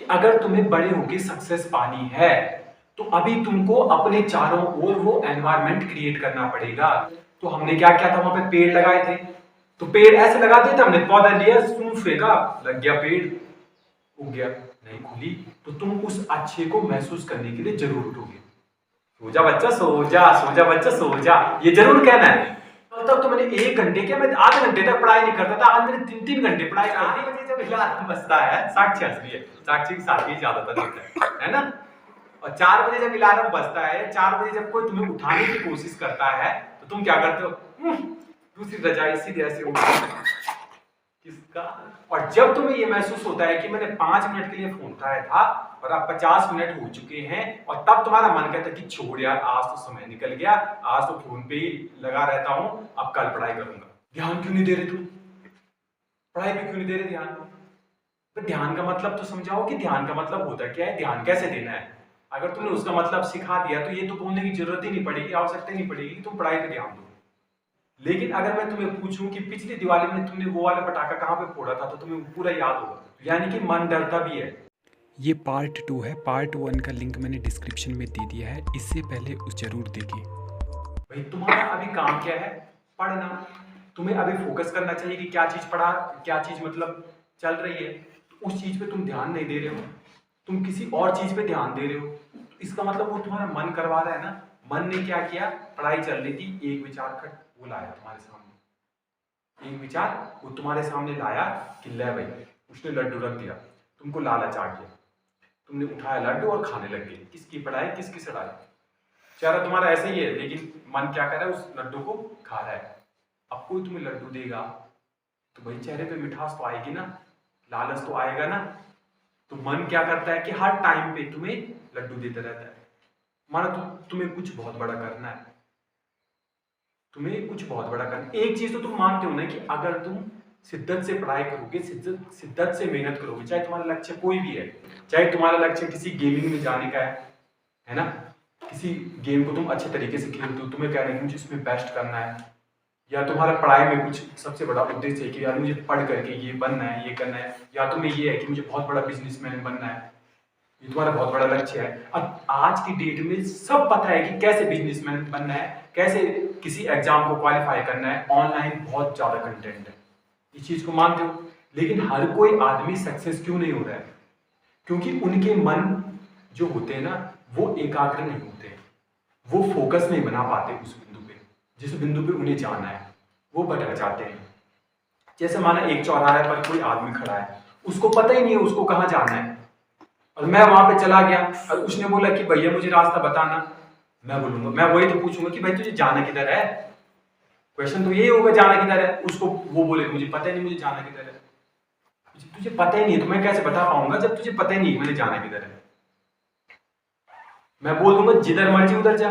कि अगर तुम्हें बड़े होके सक्सेस पानी है तो अभी तुमको अपने चारों ओर वो एनवायरनमेंट क्रिएट करना पड़ेगा। तो हमने क्या किया था, वहां पे पेड़ लगाए थे। तो पेड़ ऐसे लगा दिए थे हमने, पौधा लिया, सूंफ फेंका, लग गया पेड़, उग गया। नहीं खुली तो तुम उस अच्छे को महसूस करने के लिए जरूर उठोगे। सो जा बच्चा सो जा, सो जा बच्चा सो जा, ये जरूर कहना है। कल तक तो मैंने 1 घंटे क्या, मैं आधे घंटे तक पढ़ाई नहीं करता था, आज मैंने 3-3 घंटे पढ़ाई कर दी। बजे जब अलार्म बजता है, साक्षी हंस रही है, साक्षी के साथ ही ज्यादातर होता है ना। और 4 बजे जब अलार्म बजता है, 4 बजे जब कोई तुम्हें उठाने की कोशिश करता है तो तुम क्या करते हो, दूसरी रजाई सीधे ऐसे उठाते किसका। और जब तुम्हें ये महसूस होता है कि मैंने 5 मिनट के लिए फोन उठाया था और अब 50 मिनट हो चुके हैं, और तब तुम्हारा मन कहता है कि छोड़ यार, आज तो समय निकल गया, आज तो फोन पे ही लगा रहता हूं, अब कल पढ़ाई करूंगा। ध्यान क्यों नहीं दे रहे तुम, पढ़ाई पे क्यों नहीं दे रहे ध्यान। तो ध्यान का मतलब तो समझाओ कि ध्यान का मतलब होता क्या है, ध्यान कैसे देना है। अगर तुमने उसका मतलब सिखा दिया तो ये तो बोलने की जरूरत ही नहीं पड़ेगी, आवश्यकता ही नहीं पड़ेगी कि तुम पढ़ाई पे ध्यान दो। लेकिन अगर मैं तुम्हें पूछूं कि पिछली दिवाली में तुमने वो वाला पटाखा कहां पे फोड़ा था, तो तुम्हें पूरा याद होगा, यानी कि मन डरता भी है। ये पार्ट 2 है। पार्ट 1 का लिंक मैंने डिस्क्रिप्शन में दे दिया है, इससे पहले उस जरूर देखें। भाई तुम्हारा अभी काम क्या है, पढ़ना। तुम्हें अभी फोकस करना चाहिए कि क्या चीज पढ़ा, क्या चीज मतलब चल रही है। तो उस चीज पे तुम ध्यान नहीं दे रहे हो, तुम किसी और चीज पे ध्यान दे रहे हो, तो इसका मतलब वो तुम्हारा मन करवा रहा है ना। मन ने क्या किया, पढ़ाई चल रही थी, एक विचार खट वो लाया तुम्हारे सामने, एक विचार वो तुम्हारे सामने लाया कि ले भाई, उसने लड्डू रख दिया, तुमको लालच आ गया, तुमने उठाया लड्डू और खाने लग गए। किसकी पढ़ाई, किसकी सड़ाई। चेहरा तुम्हारा ऐसे ही है, लेकिन मन क्या कर रहा है, उस लड्डू को खा रहा है। अब कोई तुम्हें लड्डू देगा तो भाई चेहरे पे मिठास तो आएगी ना, लालच तो आएगा ना। तो मन क्या करता है कि हर टाइम पे तुम्हें लड्डू देता रहता है। माना तुम्हें कुछ बहुत बड़ा करना है, तुम्हें कुछ बहुत बड़ा करना है। एक चीज तो तुम मानते हो ना कि अगर तुम शिद्दत से पढ़ाई करोगे, शिद्दत से मेहनत करोगे, चाहे तुम्हारा लक्ष्य कोई भी है, चाहे तुम्हारा लक्ष्य किसी गेमिंग में जाने का है ना, किसी गेम को तुम अच्छे तरीके से खेलते हो, तुम्हें कह रहे हैं कि मुझे इसमें बेस्ट करना है, या तुम्हारा पढ़ाई में कुछ सबसे बड़ा उद्देश्य है कि यार मुझे पढ़ करके ये बनना है, ये करना है, या तुम्हें ये है कि मुझे बहुत बड़ा बिजनेसमैन बनना है, ये तुम्हारा बहुत बड़ा लक्ष्य है। अब आज की डेट में सब पता है कि कैसे बिजनेसमैन बनना है, कैसे किसी एग्जाम को क्वालिफाई करना है। ऑनलाइन बहुत ज्यादा कंटेंट है, इस चीज को मानते हो। लेकिन हर कोई आदमी सक्सेस क्यों नहीं हो रहा है, क्योंकि उनके मन जो होते हैं ना, वो एकाग्र नहीं होते, वो फोकस नहीं बना पाते उस बिंदु पे, जिस बिंदु पे उन्हें जाना है, वो भटक जाते हैं। जैसे माना एक चौराहे पर कोई आदमी खड़ा है, उसको पता ही नहीं है उसको कहाँ जाना है, और मैं वहां पे चला गया और उसने बोला कि भैया मुझे रास्ता बताना। मैं बोलूंगा, मैं वही तो पूछूंगा कि भाई तुझे जाना किधर है। क्वेश्चन तो यही होगा, जाना किधर है। उसको वो बोले मुझे पता ही नहीं मुझे जाना किधर है। तुझे पता ही नहीं है तो मैं कैसे बता पाऊंगा जब तुझे पता ही नहीं मैंने जाना किधर है। मैं बोल दूंगा जिधर मर्जी उधर जा,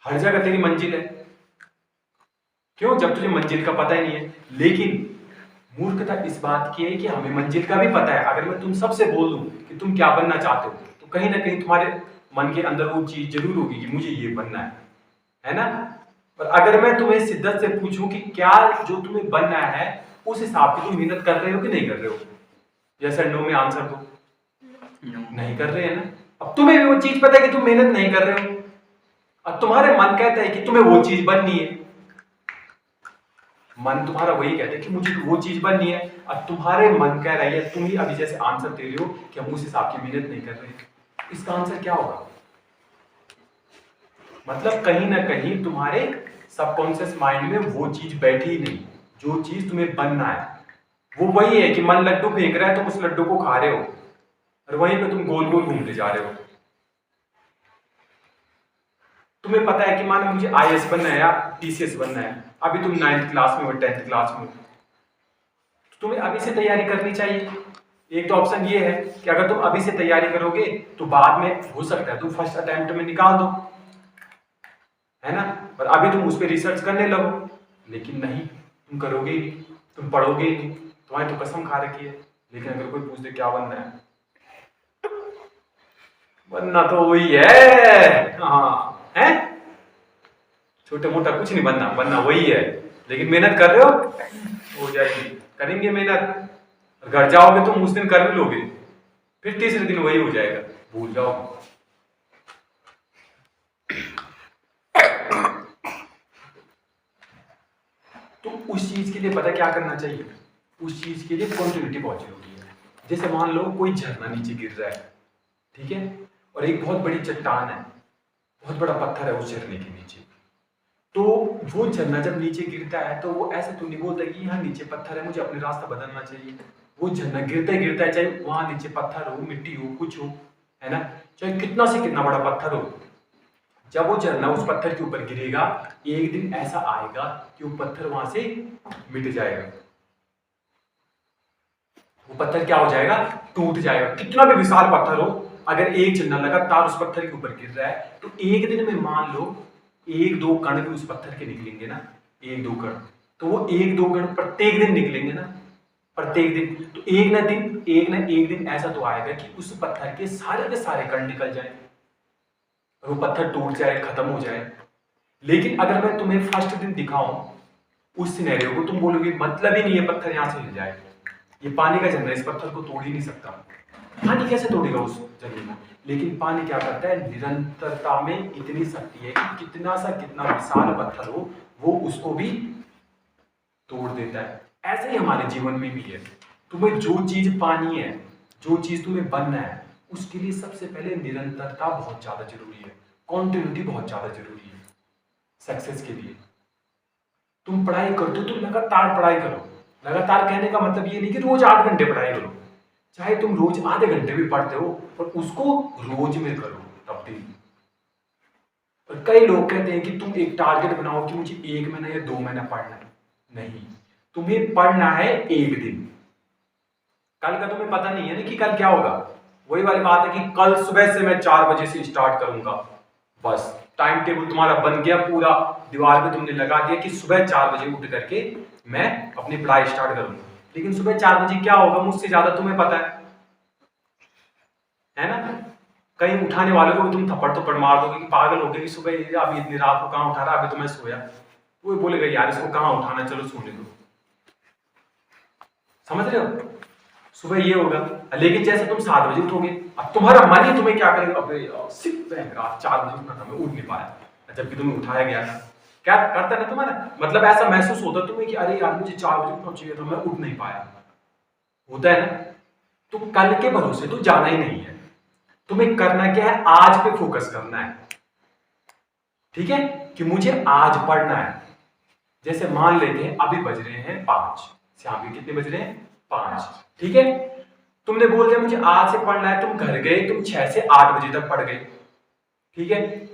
हर जगह तेरी मंजिल है। क्यों, जब तुझे मंजिल का पता ही नहीं है। लेकिन मूर्खता इस बात की है कि हमें मंजिल का भी पता है। अगर मैं तुम सबसे बोल दूं कि तुम क्या बनना चाहते हो, तो कहीं ना कहीं तुम्हारे मन के अंदर वो चीज जरूर होगी कि मुझे ये बनना है ना। पर अगर मैं तुम्हें शिद्दत से पूछूं कि क्या जो तुम्हें बनना है, उस हिसाब की तुम मेहनत कर रहे हो कि नहीं कर रहे हो, यस और नो में आंसर दो। नहीं कर रहे हैं ना। अब तुम्हें भी वो चीज पता है कि तुम मेहनत नहीं कर रहे हो, अब तुम्हारे मन कहता है कि तुम्हें वो चीज बननी है। मन तुम्हारा वही कहता है कि मुझे वो चीज बननी है। अब तुम्हारे मन कह रहा है, तुम ही अभी जैसे आंसर दे रहे हो कि हम उस हिसाब की मेहनत नहीं कर रहे, इसका आंसर क्या होगा। मतलब कहीं ना कहीं तुम्हारे सबकॉन्शियस माइंड में वो चीज बैठी ही नहीं, जो चीज तुम्हें बनना है वो वही है कि मन लड्डू फेंक रहा है, तुम उस लड्डू को खा रहे हो और वहीं पे तुम गोल गोल घूमते जा रहे हो। तुम्हें पता है कि मानो मुझे आईएएस बनना है या टीसीएस बनना है, अभी तुम 9th क्लास में हो, 10th क्लास में हो, तो तुम्हें अभी से तैयारी करनी चाहिए। एक तो ऑप्शन ये है कि अगर तुम अभी से तैयारी करोगे तो बाद में हो सकता है तुम फर्स्ट अटेम्प्ट में निकाल दो, है ना। पर अभी तुम उस पर रिसर्च करने लगो, लेकिन नहीं, तुम करोगे ही नहीं, तुम पढ़ोगे ही नहीं, तुम्हारी तो कसम खा रखी है। लेकिन अगर कोई पूछ दे क्या बनना है, बनना तो वही है, हाँ है, छोटे मोटा कुछ नहीं बनना, बनना वही है। लेकिन मेहनत कर रहे हो जाएगी, करेंगे मेहनत, घर जाओगे तुम उस दिन कर भी लोगे, फिर तीसरे दिन वही हो जाएगा, भूल जाओ। तो उस चीज के लिए पता क्या करना चाहिए, उस चीज के लिए कॉन्टिन्यूटी बहुत जरूरी है। जैसे मान लो कोई झरना नीचे गिर रहा है, ठीक है, और एक बहुत बड़ी चट्टान है, बहुत बड़ा पत्थर है उस झरने के नीचे। तो वो झरना जब नीचे गिरता है तो वो ऐसे तो नहीं बोलता कि यहाँ नीचे पत्थर है, मुझे अपने रास्ता बदलना चाहिए। वो झरना गिरता ही गिरता है, चाहे वहां नीचे पत्थर हो, मिट्टी हो, कुछ हो, है ना, चाहे कितना से कितना बड़ा पत्थर हो, जब वो झरना उस पत्थर के ऊपर गिरेगा, एक दिन ऐसा आएगा कि वो पत्थर वहां से मिट जाएगा। वो पत्थर क्या हो जाएगा, टूट जाएगा। कितना भी विशाल पत्थर हो, अगर एक झरना लगातार उस पत्थर के ऊपर गिर रहा है तो एक दिन में मान लो एक दो कण भी उस पत्थर के निकलेंगे ना, एक दो कण, तो वो एक दो कण प्रत्येक दिन निकलेंगे ना, प्रत्येक दिन। तो एक ना एक दिन ऐसा तो आएगा कि उस पत्थर के सारे कण निकल जाए, वो पत्थर टूट जाए, खत्म हो जाए। लेकिन अगर मैं तुम्हें फर्स्ट दिन दिखाऊं उस सिनेरियो को, तुम बोलोगे मतलब ही नहीं है पत्थर यहां से हिल जाए, ये पानी का झरना इस पत्थर को तोड़ ही नहीं सकता, पानी कैसे तोड़ेगा उस जमीन को। लेकिन पानी क्या करता है, निरंतरता में इतनी शक्ति है कि कितना विशाल पत्थर हो वो उसको भी तोड़ देता है। ऐसे ही हमारे जीवन में भी है। तुम्हें जो चीज पानी है, जो चीज तुम्हें बनना है, उसके लिए सबसे पहले निरंतरता बहुत ज्यादा जरूरी है, कॉन्टिन्यूटी बहुत ज्यादा जरूरी है सक्सेस के लिए। तुम पढ़ाई करते हो, तुम लगातार पढ़ाई करो। लगातार कहने का मतलब ये नहीं कि रोज 8 घंटे पढ़ाई करो, चाहे तुम रोज आधे घंटे भी पढ़ते हो, पर उसको रोज में करो तब्दील। और कई लोग कहते हैं कि तुम एक टारगेट बनाओ कि मुझे 1 महीना या 2 महीना पढ़ना है। नहीं, तुम्हें पढ़ना है एक दिन। कल का तुम्हें पता नहीं है ना कि कल क्या होगा। वही वाली बात है कि कल सुबह से मैं 4 बजे से स्टार्ट करूंगा, बस टाइम टेबल तुम्हारा बन गया, पूरा दीवार पे तुमने लगा दिया कि सुबह 4 बजे उठ करके मैं अपनी पढ़ाई स्टार्ट करूंगा। लेकिन सुबह 4 बजे क्या होगा मुझसे ज्यादा तुम्हें पता है ना। कहीं उठाने वालों को भी तुम थप्पड़ थप्पड़ मार दोगे कि पागल हो गए कि सुबह अभी इतनी रात को कहाँ उठा रहा, अभी तो मैं सोया। वो बोलेगा यार इसको कहाँ उठाना, चलो सोने दो। समझ रहे हो, सुबह ये होगा। लेकिन जैसे तुम 7 बजे उठोगे, अब तुम्हारा मन ही तुम्हें क्या करेगा, अबे सिर्फ रात 4 बजे उठना था, मैं उठ नहीं पाया, जबकि तुम्हें उठाया गया था। क्या करता ना तुम्हारा, मतलब ऐसा महसूस होता तुम्हें कि अरे यार मुझे 4 बजे उठना चाहिए था, मैं उठ नहीं पाया। होता है ना। तो कल के भरोसे तो जाना ही नहीं है, तुम्हें करना क्या है, आज पे फोकस करना है। ठीक है, कि मुझे आज पढ़ना है। जैसे मान लेते हैं अभी बज रहे हैं 5, शाम के कितने बज रहे हैं, 5। ठीक है, तुमने बोल दिया मुझे आज से पढ़ना है, तुम घर गए, तुम 6 से 8 बजे तक पढ़ गए। ठीक है,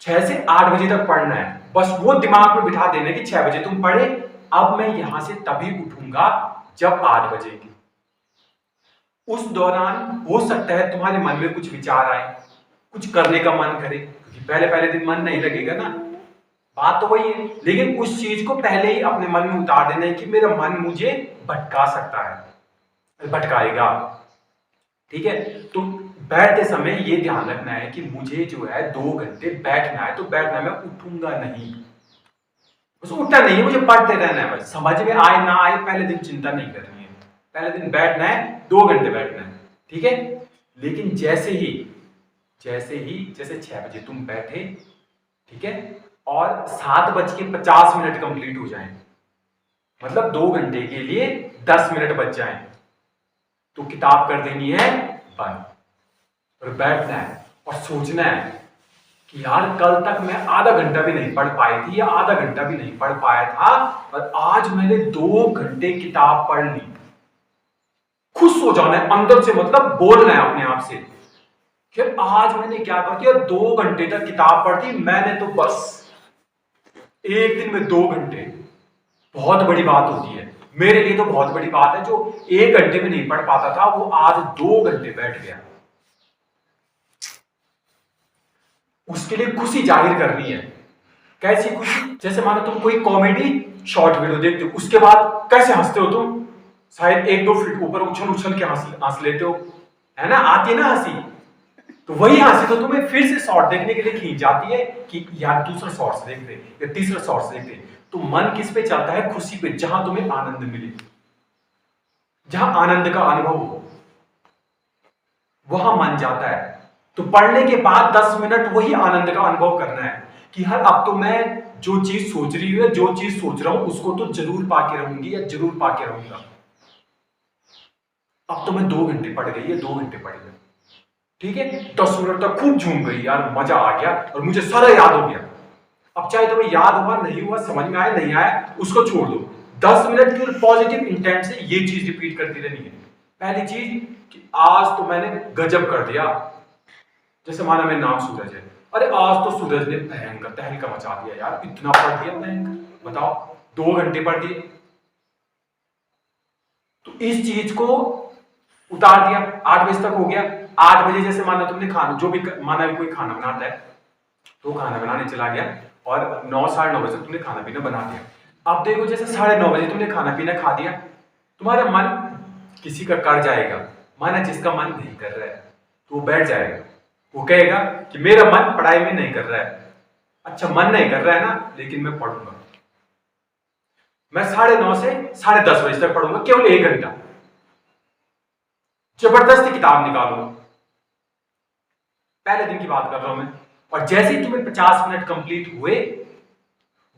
6 से 8 बजे तक पढ़ना है, बस वो दिमाग में बिठा देना कि 6 बजे तुम पढ़े, अब मैं यहां से तभी उठूंगा जब 8 बजे की। उस दौरान हो सकता है तुम्हारे मन में कुछ विचार आए, कुछ करने का मन करे, क्योंकि पहले दिन मन नहीं लगेगा ना, बात तो वही है। लेकिन उस चीज को पहले ही अपने मन में उतार देना है कि मेरा मन मुझे भटका सकता है, भटकाएगा। ठीक है, तो बैठते समय ये ध्यान रखना है कि मुझे जो है 2 घंटे बैठना है, तो बैठना, मैं उठूंगा नहीं, बस उठना नहीं है, मुझे पढ़ते रहना है। बस समझ में आए ना आए पहले दिन चिंता नहीं करनी है, पहले दिन बैठना है, 2 घंटे बैठना है। ठीक है, लेकिन जैसे 6 बजे तुम बैठे, ठीक है, और 7:50 कंप्लीट हो जाए, मतलब 2 घंटे के लिए 10 मिनट बच जाए, तो किताब कर देनी है बंद और बैठना है और सोचना है कि यार कल तक मैं आधा घंटा भी नहीं पढ़ पाई थी या आधा घंटा भी नहीं पढ़ पाया था, और आज मैंने 2 घंटे किताब पढ़ ली। खुश हो जाना है अंदर से, मतलब बोलना है अपने आप से कि आज मैंने क्या कर दिया, 2 घंटे तक किताब पढ़ दी मैंने, तो बस एक दिन में 2 घंटे बहुत बड़ी बात होती है। मेरे लिए तो बहुत बड़ी बात है, जो 1 घंटे में नहीं पढ़ पाता था वो आज 2 घंटे बैठ गया। उसके लिए खुशी जाहिर करनी है। कैसी खुशी, जैसे मानो तुम कोई कॉमेडी शॉर्ट वीडियो देखते हो, उसके बाद कैसे हंसते हो तुम, शायद 1-2 फीट ऊपर उछल के हंस लेते हो, है ना, आती है ना हंसी। तो वही हंसी तो तुम्हें फिर से शॉर्ट देखने के लिए खींच जाती है कि यार दूसरा शॉर्ट्स देखते या तीसरा शॉर्ट्स देखते। तो मन किस पे चलता है, खुशी पे, जहां तुम्हें आनंद मिले, जहां आनंद का अनुभव हो। वहां मन जाता है। तो पढ़ने के बाद 10 मिनट वही आनंद का अनुभव करना है कि हर अब तो मैं जो चीज सोच रही हूँ, जो चीज सोच रहा हूं उसको तो जरूर पाके रहूंगी या जरूर पाके रहूंगा। अब तो मैं 2 घंटे पढ़ गई है, 2 घंटे पढ़ गई, ठीक है, 10 मिनट तक खूब झूम गई यार, मजा आ गया और मुझे सारा याद हो गया। अब चाहे तुम्हें याद हुआ नहीं हुआ, समझ में आया नहीं आया, उसको छोड़ दो। 10 मिनट केवल पॉजिटिव इंटेंट से ये चीज रिपीट करती रहनी है। पहली चीज कि आज तो मैंने गजब कर दिया। जैसे माना मेरा नाम सूरज है, अरे आज तो सूरज ने भयंकर तहलका मचा दिया यार, इतना पढ़ दिया भयंकर, बताओ 2 घंटे पढ़ दिए। तो इस चीज को उतार दिया, 8 बजे तक हो गया। 8 बजे जैसे माना तुमने खाना, जो भी माना भी कोई खाना बनाता है तो खाना बनाने चला गया और 9 साढ़े 9 बजे तुमने खाना पीना बना दिया। अब देखो जैसे 9:30 बजे तुमने खाना पीना खा दिया, तुम्हारा मन किसी का कर जाएगा। माना जिसका मन नहीं कर रहा है तो वो बैठ जाएगा, वो कहेगा कि मेरा मन पढ़ाई में नहीं कर रहा है। अच्छा मन नहीं कर रहा है ना, लेकिन मैं पढ़ूंगा, मैं 9:30 से 10:30 बजे तक पढ़ूंगा, केवल 1 घंटा। जबरदस्ती किताब निकालो, पहले दिन की बात कर रहा हूं मैं। और जैसे ही तुम्हें 50 मिनट कंप्लीट हुए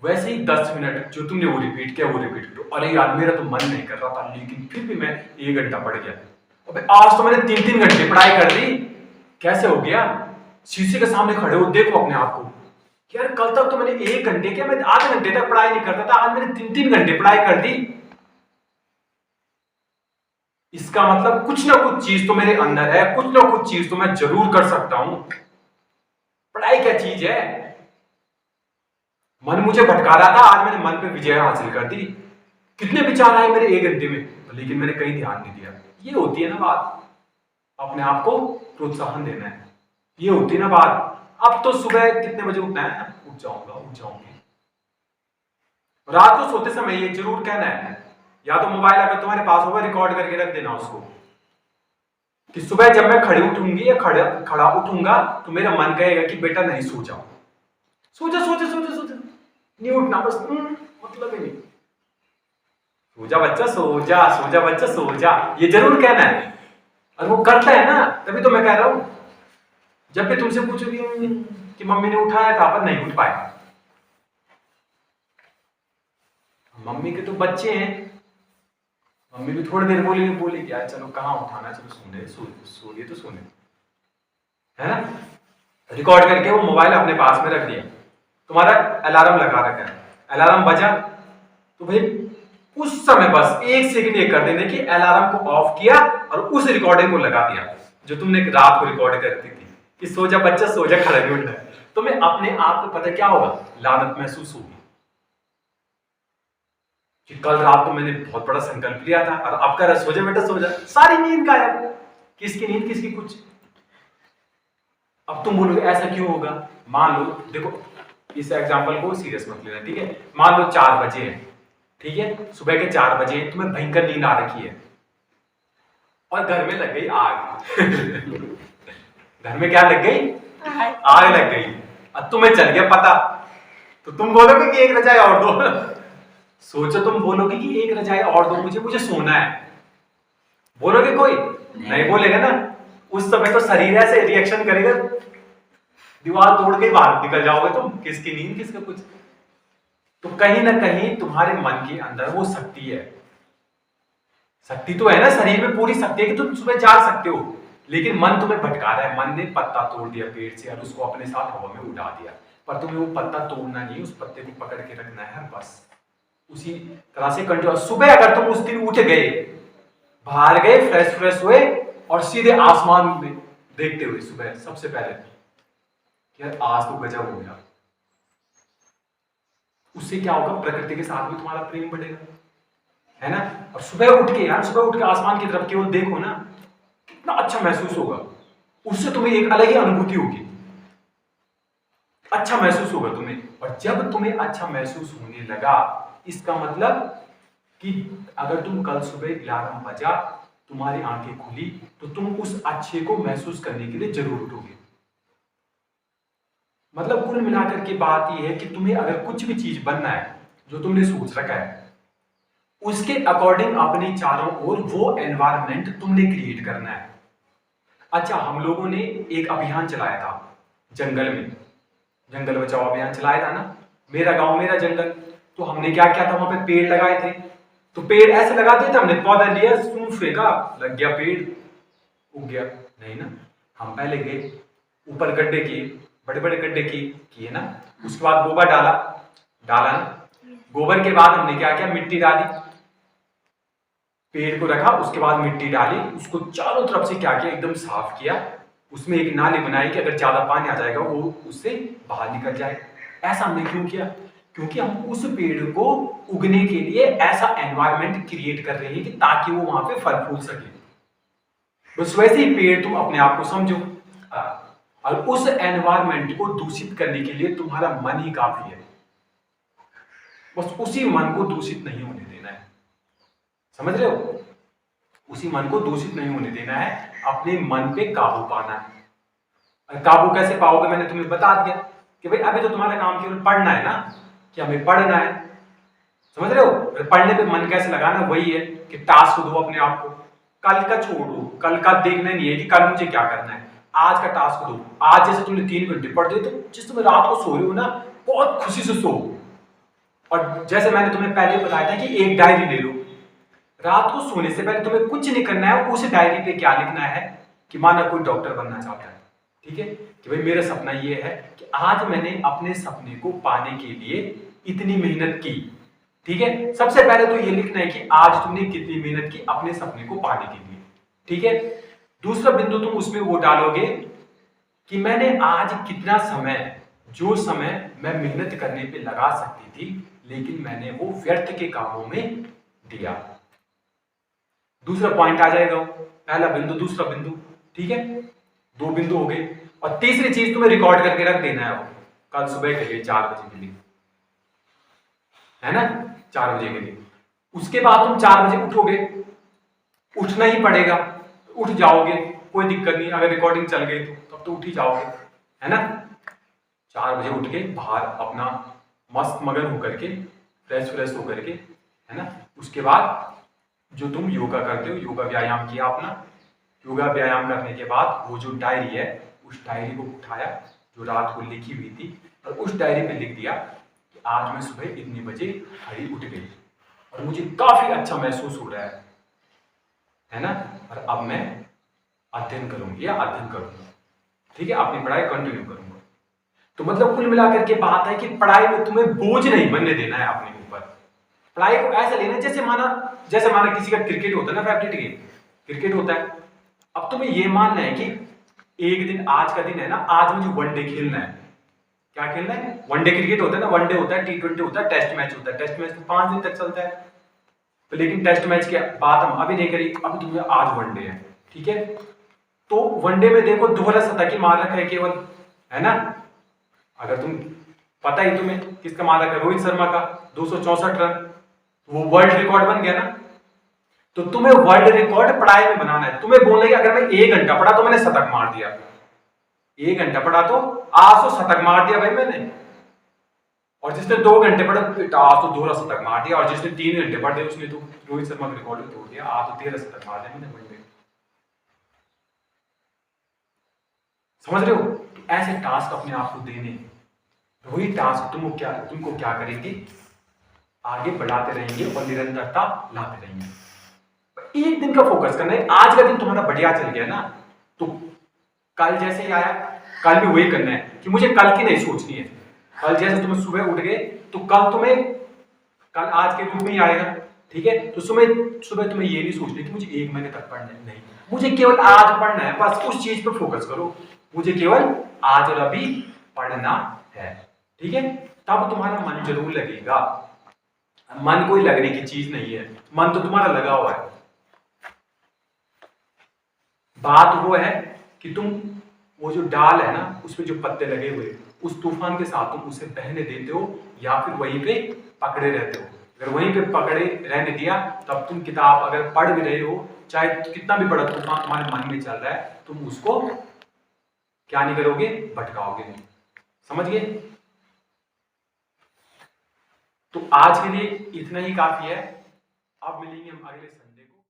वैसे ही 10 मिनट जो तुमने वो रिपीट किया वो रिपीट करो। अरे यार मेरा तो मन नहीं कर रहा था लेकिन फिर भी मैं 1 घंटा पढ़ गया। अबे आज तो मैंने 3-3 घंटे पढ़ाई कर दी। कैसे हो गया? शीशे के सामने खड़े हो, देखो अपने आप को, यार कल तक तो मैंने 1 घंटे क्या, मैं आधे घंटे तक पढ़ाई नहीं करता था, आज मैंने 3-3 घंटे पढ़ाई कर दी। इसका मतलब कुछ ना कुछ चीज तो मेरे अंदर है, कुछ ना कुछ चीज तो मैं जरूर कर सकता हूं। पढ़ाई क्या चीज है? मन मुझे भटका रहा था, आज मैंने मन पे विजय हासिल कर दी। कितने विचार आए मेरे 1 घंटे में, लेकिन मैंने कहीं ध्यान नहीं दिया। ये होती है ना बात, अपने आप को प्रोत्साहन देना है, ये होती है ना बात। अब तो सुबह कितने बजे उठना है, उठ जाऊंगी। रात को सोते समय ये जरूर कहना है, या तो मोबाइल अगर तुम्हारे पास होगा रिकॉर्ड करके रख देना उसको, कि सुबह जब मैं खड़े उठूंगी या खड़ा उठूंगा तो मेरा मन कहेगा कि बेटा नहीं सो जाओ, सो जा नहीं उठना, बस मतलब ही नहीं, सो जा बच्चा सो जा बच्चा सो जा, ये जरूर कहना है। और वो करता है ना, तभी तो मैं कह रहा हूं जब भी तुमसे पूछोगी कि मम्मी ने उठाया था पर नहीं उठ पाए, मम्मी के तो बच्चे हैं, मम्मी भी थोड़ी देर बोली यार चलो कहाँ उठाना, चलो सोने तो सोने, है ना। रिकॉर्ड करके वो मोबाइल अपने पास में रख दिया, तुम्हारा अलार्म लगा रखा है, अलार्म बजा तो भाई उस समय बस 1 सेकंड ये कर देने की अलार्म को ऑफ किया और उस रिकॉर्डिंग को लगा दिया जो तुमने रात को रिकॉर्ड करती थी कि सो जा बच्चा सो जा, खड़ा नहीं उठना है। तो मैं अपने आप को पता क्या होगा, लानत महसूस होगी कि कल रात को मैंने बहुत बड़ा संकल्प लिया था और अब कह सो जा बेटा सो जा, सारी नींद गायब, किसकी नींद किसकी कुछ। अब तुम बोलोगे ऐसा क्यों होगा? मान लो, देखो इस एग्जांपल को सीरियस मत लेना, ठीक है। मान लो 4 बजे है, ठीक है, सुबह के 4 बजे तुम्हें भयंकर नींद आ रखी है और घर में लग गई आग घर में क्या लग गई? आग लग गई। अब तुम्हें चल गया पता, तो तुम बोलोगे कि एक रजाई और दो सोचो, तुम बोलोगे कि एक रजाई और दो मुझे सोना है, बोलोगे? कोई नहीं बोलेगा ना। उस समय तो शरीर ऐसे रिएक्शन करेगा, दीवार तोड़ के बाहर निकल जाओगे तुम, किसकी नींद किसका कुछ। तो कहीं ना कहीं तुम्हारे मन के अंदर वो शक्ति है, शक्ति तो है ना, शरीर में पूरी शक्ति है कि तुम सुबह जाग सकते हो, लेकिन मन तुम्हें भटका रहा है। मन ने पत्ता तोड़ दिया पेड़ से और उसको अपने साथ हवा में उड़ा दिया, पर तुम्हें वो पत्ता तोड़ना नहीं, उस पत्ते को पकड़ के रखना है बस, उसी तरह से कंटिन्यू। सुबह अगर तुम उस दिन उठ गए, बाहर गए, फ्रेश हुए और सीधे आसमान में देखते हुए सुबह सबसे पहले यार आज तो गजब हो गया, उससे क्या होगा, प्रकृति के साथ भी तुम्हारा प्रेम बढ़ेगा, है ना। और सुबह उठ के आसमान की तरफ केवल देखो ना, कितना अच्छा महसूस होगा, उससे तुम्हें एक अलग ही अनुभूति होगी, अच्छा महसूस होगा तुम्हें। और जब तुम्हें अच्छा महसूस होने लगा, इसका मतलब कि अगर तुम कल सुबह अलार्म बजा, तुम्हारी आंखें खुली, तो तुम उस अच्छे को महसूस करने के लिए जरूर उठोगे। मतलब कुल मिलाकर के बात यह है कि तुम्हें अगर कुछ भी चीज बनना है जो तुमने सोच रखा है, उसके अकॉर्डिंग अपने चारों ओर वो एनवायरनमेंट तुमने क्रिएट करना है। अच्छा, हम लोगों ने एक अभियान चलाया था जंगल में, जंगल बचाओ अभियान चलाया था ना, मेरा गांव मेरा जंगल। तो हमने क्या किया था, वहां पे पेड़ लगाए थे। तो पेड़ ऐसे लगाते थे, हमने पौधा लिया, सूंफ फेंका, लग गया पेड़, उग गया? नहीं ना। हम पहले गए, ऊपर गड्ढे किए, बड़े बड़े गड्ढे किए ना, उसके बाद गोबर डाला डाला ना, गोबर के बाद हमने क्या किया, मिट्टी डाली, पेड़ को रखा, उसके बाद मिट्टी डाली, उसको चारों तरफ से क्या किया, एकदम साफ किया, उसमें एक नाली बनाई कि अगर ज्यादा पानी आ जाएगा वो उससे बाहर निकल जाए। ऐसा हमने क्यों किया? क्योंकि हम उस पेड़ को उगने के लिए ऐसा एनवायरनमेंट क्रिएट कर रहे हैं कि ताकि वो वहां पे फल फूल सके। बस वैसे ही पेड़ तुम अपने आप को समझो, और उस एनवायरनमेंट को दूषित करने के लिए तुम्हारा मन ही काफी है। बस उसी मन को दूषित नहीं होने देना है, समझ रहे हो? उसी मन को दूषित नहीं होने देना है, अपने मन पे काबू पाना है। काबू कैसे पाओगे, मैंने तुम्हें बता दिया कि भाई अभी तो तुम्हारा काम केवल पढ़ना है ना, कि हमें पढ़ना है, समझ रहे हो? पढ़ने पे मन कैसे लगाना, वही है कि टास्क दो अपने आप को, कल का छोड़ दो, कल का देखना नहीं है कि कल मुझे क्या करना है, आज का टास्क दो। आज जैसे तुमने 3 घंटे पढ़ दिए, तो जिस तुम रात को सो रहे हो ना, बहुत खुशी से सो। और जैसे मैंने तुम्हें पहले बताया था कि एक डायरी ले लो, रात को सोने से पहले तुम्हें कुछ नहीं करना है, उस डायरी पे क्या लिखना है कि माना कोई डॉक्टर बनना चाहता है, ठीक है, कि भाई मेरा सपना ये है कि आज मैंने अपने सपने को पाने के लिए इतनी मेहनत की, ठीक है। सबसे पहले तो ये लिखना है कि आज तुमने कितनी मेहनत की अपने सपने को पाने के लिए, ठीक है। दूसरा बिंदु तुम उसमें वो डालोगे कि मैंने आज कितना समय, जो समय मैं मेहनत करने पे लगा सकती थी, लेकिन मैंने वो व्यर्थ के कामों में दिया। दूसरा पॉइंट आ जाएगा, पहला बिंदु दूसरा बिंदु, ठीक है, 2 बिंदु हो गए। और तीसरी चीज तुम्हें रिकॉर्ड करके रख देना है, कल सुबह के लिए 4 बजे के लिए, है ना, 4 बजे के लिए। उसके बाद तुम 4 बजे उठोगे, उठना ही पड़ेगा, उठ जाओगे, कोई दिक्कत नहीं, अगर रिकॉर्डिंग चल गई तो तब तो उठ ही जाओगे, है ना। 4 बजे उठ के बाहर अपना मस्त मगन होकर के, फ्रेश होकर के, है ना, उसके बाद जो तुम योगा करते हो, योगा व्यायाम किया अपना, योगा व्यायाम करने के बाद वो जो डायरी है, उस डायरी को उठाया जो रात को लिखी हुई थी, और उस डायरी पे लिख दिया कि आज मैं सुबह इतने बजे खड़ी उठ गई और मुझे काफी अच्छा महसूस हो रहा है ना, और अब मैं अध्ययन करूंगी या अध्ययन करूंगा, ठीक है, अपनी पढ़ाई कंटिन्यू करूंगा। तो मतलब कुल मिलाकर के बात है कि पढ़ाई में तुम्हें बोझ नहीं बनने देना है अपने ऊपर। पढ़ाई को ऐसा लेना है जैसे माना किसी का क्रिकेट होता है ना, फेवरेट गेम क्रिकेट होता है। अब तुम्हें ये मानना है कि एक दिन, आज का दिन है ना, आज मुझे वनडे खेलना है। क्या खेलना है? वनडे क्रिकेट होता है ना, वनडे होता है, T20 होता है, टेस्ट मैच होता है। टेस्ट मैच तो 5 दिन तक चलता है, तो लेकिन टेस्ट मैच के बाद हम अभी नहीं करेंगे, अभी तुम्हें आज वनडे है, ठीक है। तो वनडे में देखो दोहरा शतक ही मारक है केवल, है ना। अगर तुम पता ही तुम्हें किसका मारक है, रोहित शर्मा का 264 रन, वो वर्ल्ड रिकॉर्ड बन गया ना। तो तुम्हें वर्ल्ड रिकॉर्ड पढ़ाई में बनाना है। तुम्हें बोलना है कि अगर मैं 1 घंटा पढ़ा तो मैंने शतक मार दिया, 1 घंटा पढ़ा तो आज तो शतक मार दिया भाई मैंने, और जिसने 2 घंटे पढ़ा आज तो दोहरा शतक मार दिया, और जिसने 3 घंटे पढ़े उसने तो रोहित शर्मा का रिकॉर्ड तोड़ दिया, आज तो 13 शतक मार दिया मैंने वनडे। समझ रहे हो? तो ऐसे टास्क अपने आप को देने, वही टास्क तुमको क्या करेंगे, आगे बढ़ाते रहेंगे और निरंतरता लाते रहेंगे। एक दिन का फोकस करना है। आज का दिन तुम्हारा बढ़िया चल गया ना, तो कल जैसे ही आया कल भी वही करना है कि मुझे कल की नहीं सोचनी है। कल जैसे तुम सुबह उठ गए तो कल आज के रूप में ही आएगा, ठीक है। तो सुबह तुम्हें ये नहीं सोचना कि मुझे 1 महीने तक पढ़ना है, नहीं, मुझे केवल आज पढ़ना है, बस उस चीज पर फोकस करो। मुझे केवल आज और अभी पढ़ना है, ठीक है। तब तुम्हारा मन जरूर लगेगा। मन कोई लगने की चीज नहीं है, मन तो तुम्हारा लगा हुआ है। बात वो है कि तुम वो जो डाल है ना, उसमें जो पत्ते लगे हुए, उस तूफान के साथ तुम उसे बहने देते हो या फिर वहीं पे पकड़े रहते हो। अगर वहीं पे पकड़े रहने दिया, तब तुम किताब अगर पढ़ भी रहे हो, चाहे कितना भी बड़ा तूफान तुम्हारे मन में चल रहा है, तुम उसको क्या नहीं करोगे, भटकाओगे नहीं। समझ गए? तो आज के लिए इतना ही काफी है। अब मिलेंगे हम अगले